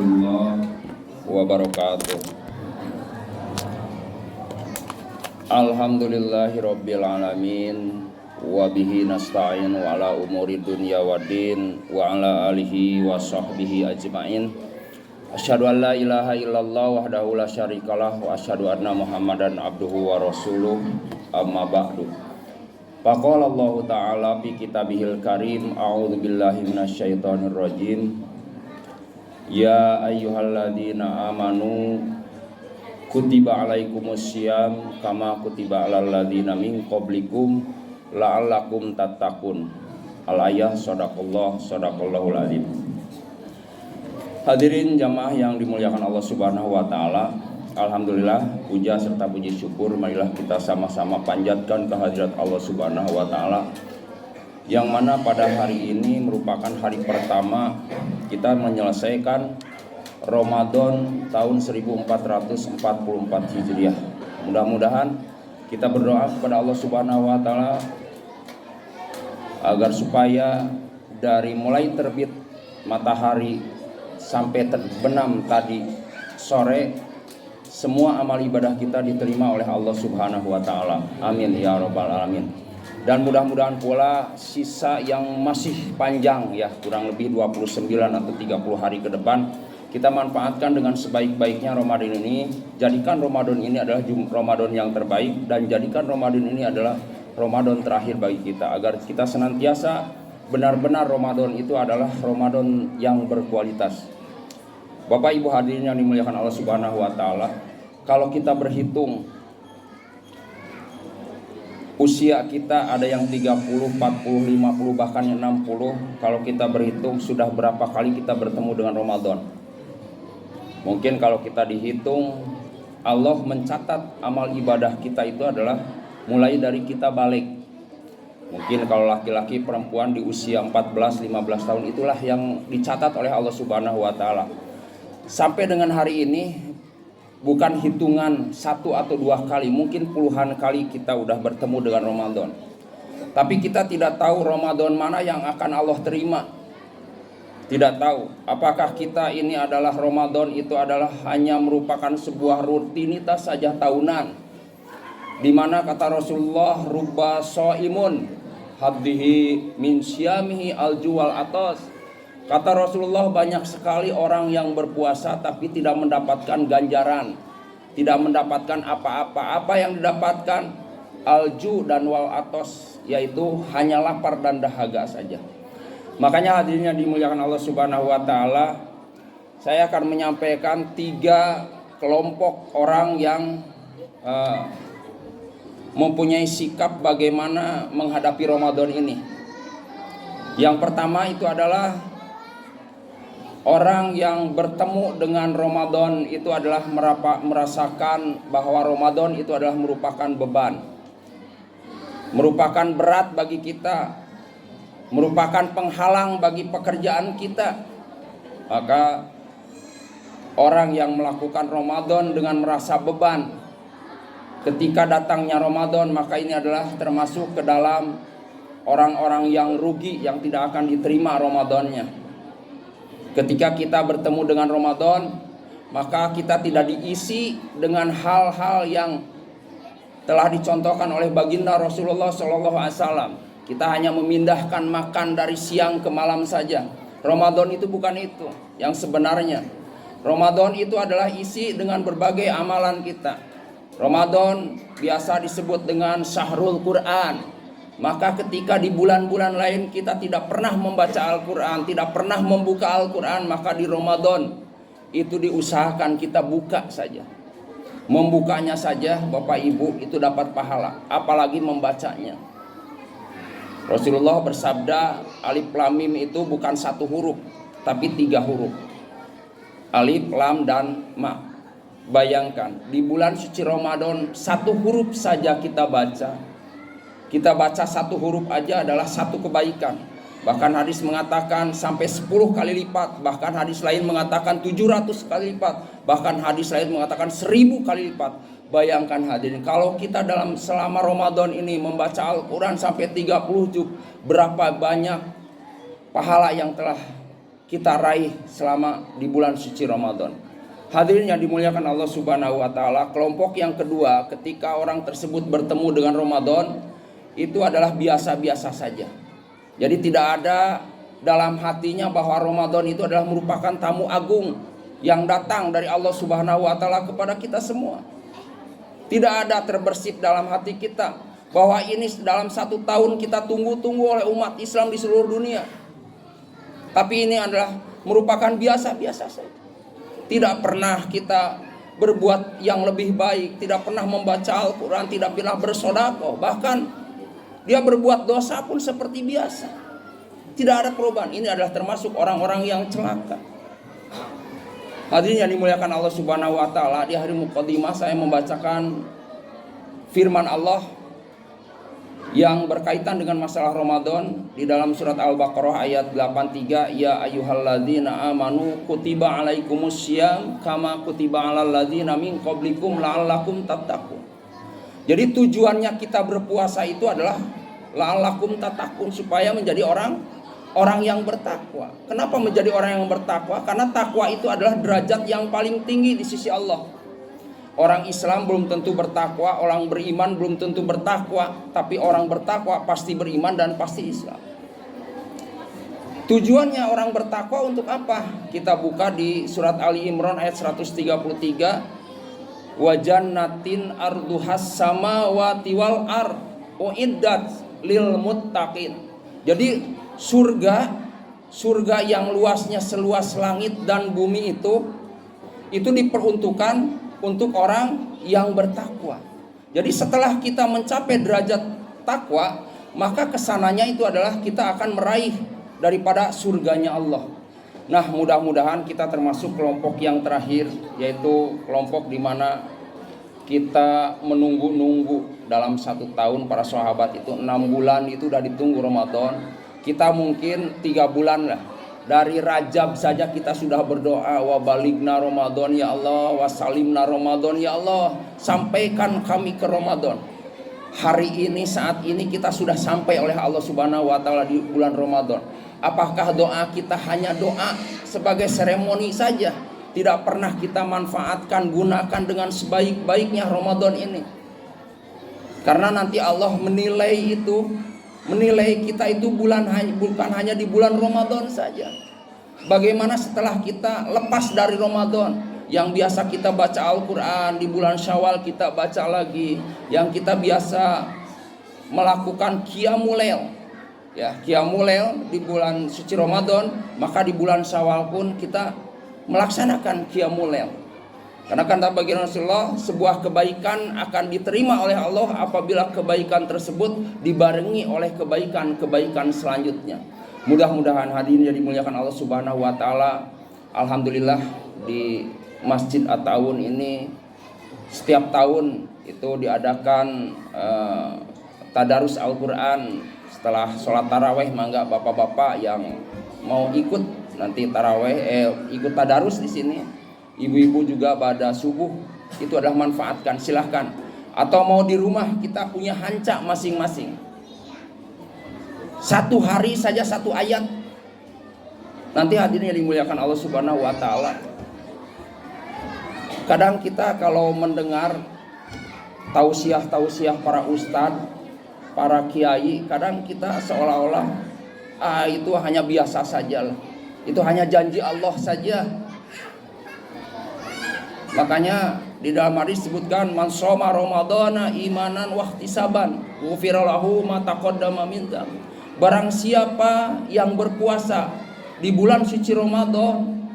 warahmatullahi wabarakatuh. Alhamdulillahirabbil alamin wa bihi nasta'in wa ala umuri dunya waddin wa ala alihi wa sahbihi ajmain. Asyhadu an la ilaha illallah wahdahu la syarikalah wa asyhadu anna Muhammadan abduhu wa rasuluh. Amma ba'du. Faqala Allah Ta'ala fi kitabihil karim, a'udzu billahi minasyaitonir rajim. Ya ayyuhalladzina amanu kutiba alaikumussyam kama kutiba alal ladzina min qablikum la'allakum tattaqun. Al-ayah. Shadaqallahul azim. Hadirin jamaah yang dimuliakan Allah Subhanahu wa taala, alhamdulillah, puja serta puji syukur marilah kita sama-sama panjatkan kehadirat Allah Subhanahu wa taala, yang mana pada hari ini merupakan hari pertama kita menyelesaikan Ramadan tahun 1444 Hijriah. Mudah-mudahan kita berdoa kepada Allah Subhanahu wa taala agar supaya dari mulai terbit matahari sampai terbenam tadi sore, semua amal ibadah kita diterima oleh Allah Subhanahu wa taala. Amin ya rabbal alamin. Dan mudah-mudahan pula sisa yang masih panjang, ya, kurang lebih 29 atau 30 hari ke depan, kita manfaatkan dengan sebaik-baiknya Ramadan ini. Jadikan Ramadan ini adalah Ramadan yang terbaik, dan jadikan Ramadan ini adalah Ramadan terakhir bagi kita, agar kita senantiasa benar-benar Ramadan itu adalah Ramadan yang berkualitas. Bapak Ibu hadirin yang dimuliakan Allah Subhanahu wa taala, kalau kita berhitung usia kita, ada yang 30, 40, 50, bahkan 60. Kalau kita berhitung sudah berapa kali kita bertemu dengan Ramadan. Mungkin kalau kita dihitung, Allah mencatat amal ibadah kita itu adalah mulai dari kita balik. Mungkin kalau laki-laki perempuan di usia 14-15 tahun, itulah yang dicatat oleh Allah Subhanahu wa taala. Sampai dengan hari ini, bukan hitungan satu atau dua kali, mungkin puluhan kali kita udah bertemu dengan Ramadan. Tapi kita tidak tahu Ramadan mana yang akan Allah terima. Tidak tahu apakah kita ini adalah Ramadan itu adalah hanya merupakan sebuah rutinitas saja tahunan, di mana kata Rasulullah, rubba shaimun haddihi min syamihi aljuwal atas. Kata Rasulullah, banyak sekali orang yang berpuasa tapi tidak mendapatkan ganjaran, tidak mendapatkan apa-apa. Apa yang didapatkan? Alju dan wal atos, yaitu hanya lapar dan dahaga saja. Makanya hadirnya dimuliakan Allah Subhanahu wa taala, saya akan menyampaikan 3 kelompok orang yang mempunyai sikap bagaimana menghadapi Ramadan ini. Yang pertama itu adalah orang yang bertemu dengan Ramadan itu adalah merasakan bahwa Ramadan itu adalah merupakan beban, merupakan berat bagi kita, merupakan penghalang bagi pekerjaan kita. Maka orang yang melakukan Ramadan dengan merasa beban, ketika datangnya Ramadan, maka ini adalah termasuk ke dalam orang-orang yang rugi, yang tidak akan diterima Ramadannya. Ketika kita bertemu dengan Ramadan, maka kita tidak diisi dengan hal-hal yang telah dicontohkan oleh baginda Rasulullah SAW. Kita hanya memindahkan makan dari siang ke malam saja. Ramadan itu bukan itu yang sebenarnya. Ramadan itu adalah isi dengan berbagai amalan kita. Ramadan biasa disebut dengan syahrul Quran. Maka ketika di bulan-bulan lain kita tidak pernah membaca Al-Quran, tidak pernah membuka Al-Quran, maka di Ramadan itu diusahakan kita buka saja. Membukanya saja Bapak Ibu itu dapat pahala, apalagi membacanya. Rasulullah bersabda, alif lam mim itu bukan 1 huruf, tapi 3 huruf. Alif, lam, dan ma. Bayangkan di bulan suci Ramadan 1 huruf saja kita baca. Kita baca 1 huruf aja adalah 1 kebaikan. Bahkan hadis mengatakan sampai 10 kali lipat. Bahkan hadis lain mengatakan 700 kali lipat. Bahkan hadis lain mengatakan 1000 kali lipat. Bayangkan hadirin, kalau kita dalam selama Ramadan ini membaca Al-Quran sampai 30 juz, berapa banyak pahala yang telah kita raih selama di bulan suci Ramadan. Hadirin yang dimuliakan Allah Subhanahu wa taala, kelompok yang kedua ketika orang tersebut bertemu dengan Ramadan itu adalah biasa-biasa saja. Jadi tidak ada dalam hatinya bahwa Ramadan itu adalah merupakan tamu agung yang datang dari Allah Subhanahu wa taala kepada kita semua. Tidak ada terbersih dalam hati kita bahwa ini dalam 1 tahun kita tunggu-tunggu oleh umat Islam di seluruh dunia. Tapi ini adalah merupakan biasa-biasa saja. Tidak pernah kita berbuat yang lebih baik, tidak pernah membaca Al-Quran, tidak pernah bersedekah, bahkan dia berbuat dosa pun seperti biasa. Tidak ada perubahan. Ini adalah termasuk orang-orang yang celaka. Hadirin yang dimuliakan Allah Subhanahu wa taala, di hari Muqaddimah saya membacakan firman Allah yang berkaitan dengan masalah Ramadan di dalam surat Al-Baqarah ayat 83, ya ayyuhalladzina amanu kutiba alaikumussyam kama kutiba alal ladzina min qablikum la'allakum tattaqun. Jadi tujuannya kita berpuasa itu adalah la'allakum tattaqun, supaya menjadi orang yang bertakwa. Kenapa menjadi orang yang bertakwa? Karena takwa itu adalah derajat yang paling tinggi di sisi Allah. Orang Islam belum tentu bertakwa, orang beriman belum tentu bertakwa, tapi orang bertakwa pasti beriman dan pasti Islam. Tujuannya orang bertakwa untuk apa? Kita buka di surat Ali Imran ayat 133. Wa jannatin arduhas samawati wal ard uiddat lil muttaqin. Jadi surga yang luasnya seluas langit dan bumi itu diperuntukkan untuk orang yang bertakwa. Jadi setelah kita mencapai derajat takwa, maka kesananya itu adalah kita akan meraih daripada surganya Allah. Nah, mudah-mudahan kita termasuk kelompok yang terakhir, yaitu kelompok di mana kita menunggu-nunggu dalam 1 tahun. Para sahabat itu 6 bulan itu udah ditunggu Ramadan. Kita mungkin 3 bulan lah. Dari Rajab saja kita sudah berdoa, wa baligna Ramadan ya Allah, wa salimna Ramadan ya Allah, sampaikan kami ke Ramadan. Hari ini, saat ini kita sudah sampai oleh Allah Subhanahu wa taala di bulan Ramadan. Apakah doa kita hanya doa sebagai seremoni saja? Tidak pernah kita manfaatkan, gunakan dengan sebaik-baiknya Ramadan ini. Karena nanti Allah menilai kita itu bukan hanya di bulan Ramadan saja. Bagaimana setelah kita lepas dari Ramadan, yang biasa kita baca Al-Quran di bulan Syawal kita baca lagi, yang kita biasa melakukan Qiyamul Lail, ya Qiyamul Lail di bulan suci Ramadan, maka di bulan Syawal pun kita melaksanakan Qiyamul Lail. Karena kata baginda Rasulullah, sebuah kebaikan akan diterima oleh Allah apabila kebaikan tersebut dibarengi oleh kebaikan-kebaikan selanjutnya. Mudah-mudahan hadirin yang dimuliakan Allah Subhanahu wa taala, alhamdulillah di Masjid At-Ta'awun ini setiap tahun itu diadakan tadarus Al-Quran setelah sholat taraweh. Mangga bapak-bapak yang mau ikut nanti taraweh, ikut tadarus di sini. Ibu-ibu juga pada subuh itu adalah manfaatkan, silahkan. Atau mau di rumah kita punya hancak masing-masing. 1 hari saja 1 ayat. Nanti hadirin yang dimuliakan Allah Subhanahu wa taala. Kadang kita kalau mendengar tausiah-tausiah para ustadz, para kiai, kadang kita seolah-olah itu hanya biasa saja lah. Itu hanya janji Allah saja. Makanya di dalam hadis disebutkan man shoma ramadhana imanan wa ihtisaban ghufira lahu ma taqaddama min dzambi. Barang siapa yang berpuasa di bulan suci Ramadan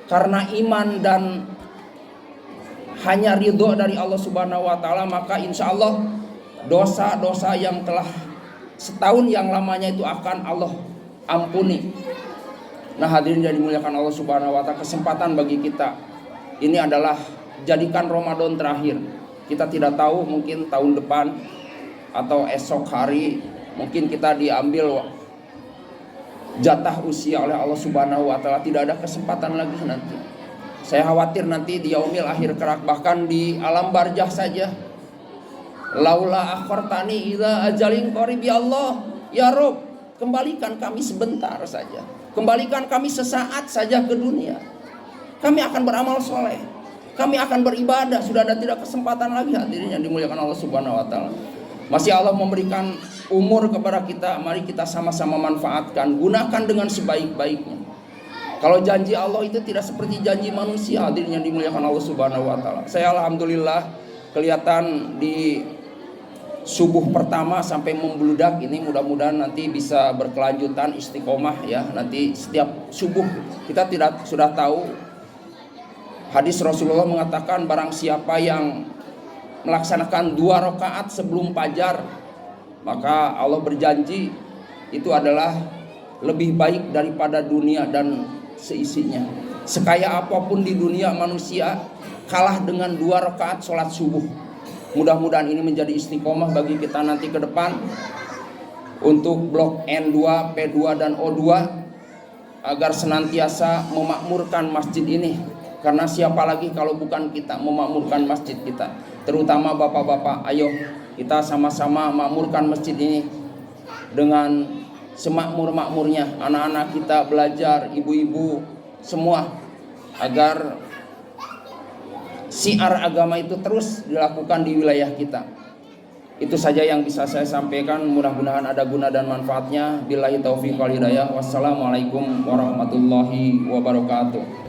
karena iman dan hanya ridho dari Allah Subhanahu wa taala, maka insya Allah dosa-dosa yang telah setahun yang lamanya itu akan Allah ampuni. Nah, hadirin yang dimuliakan Allah Subhanahu wa taala, kesempatan bagi kita ini adalah jadikan Ramadan terakhir. Kita tidak tahu, mungkin tahun depan atau esok hari mungkin kita diambil jatah usia oleh Allah Subhanahu wa taala, tidak ada kesempatan lagi nanti. Saya khawatir nanti di yaumil akhir kelak, bahkan di alam barzah saja. Laula akhartani ila ajalin qarib, ya Allah, ya Rabb, kembalikan kami sebentar saja. Kembalikan kami sesaat saja ke dunia. Kami akan beramal soleh, kami akan beribadah. Sudah ada tidak kesempatan lagi, hadirin yang dimuliakan Allah Subhanahu wa taala. Masih Allah memberikan umur kepada kita, mari kita sama-sama manfaatkan, gunakan dengan sebaik-baiknya. Kalau janji Allah itu tidak seperti janji manusia, hadirin yang dimuliakan Allah Subhanahu wa taala. Saya alhamdulillah kelihatan di subuh pertama sampai membludak ini, mudah-mudahan nanti bisa berkelanjutan istiqomah ya. Nanti setiap subuh kita sudah tahu hadis Rasulullah mengatakan barang siapa yang melaksanakan 2 rakaat sebelum fajar, maka Allah berjanji itu adalah lebih baik daripada dunia dan seisinya. Sekaya apapun di dunia manusia kalah dengan 2 rakaat sholat subuh. Mudah-mudahan ini menjadi istiqomah bagi kita nanti ke depan untuk blok N2, P2 dan O2 agar senantiasa memakmurkan masjid ini. Karena siapa lagi kalau bukan kita memakmurkan masjid kita, terutama bapak-bapak. Ayo kita sama-sama makmurkan masjid ini dengan semakmur-makmurnya. Anak-anak kita belajar, ibu-ibu semua, agar syiar agama itu terus dilakukan di wilayah kita. Itu saja yang bisa saya sampaikan, mudah-mudahan ada guna dan manfaatnya. Billahi taufiq wal hidayah. Wassalamualaikum warahmatullahi wabarakatuh.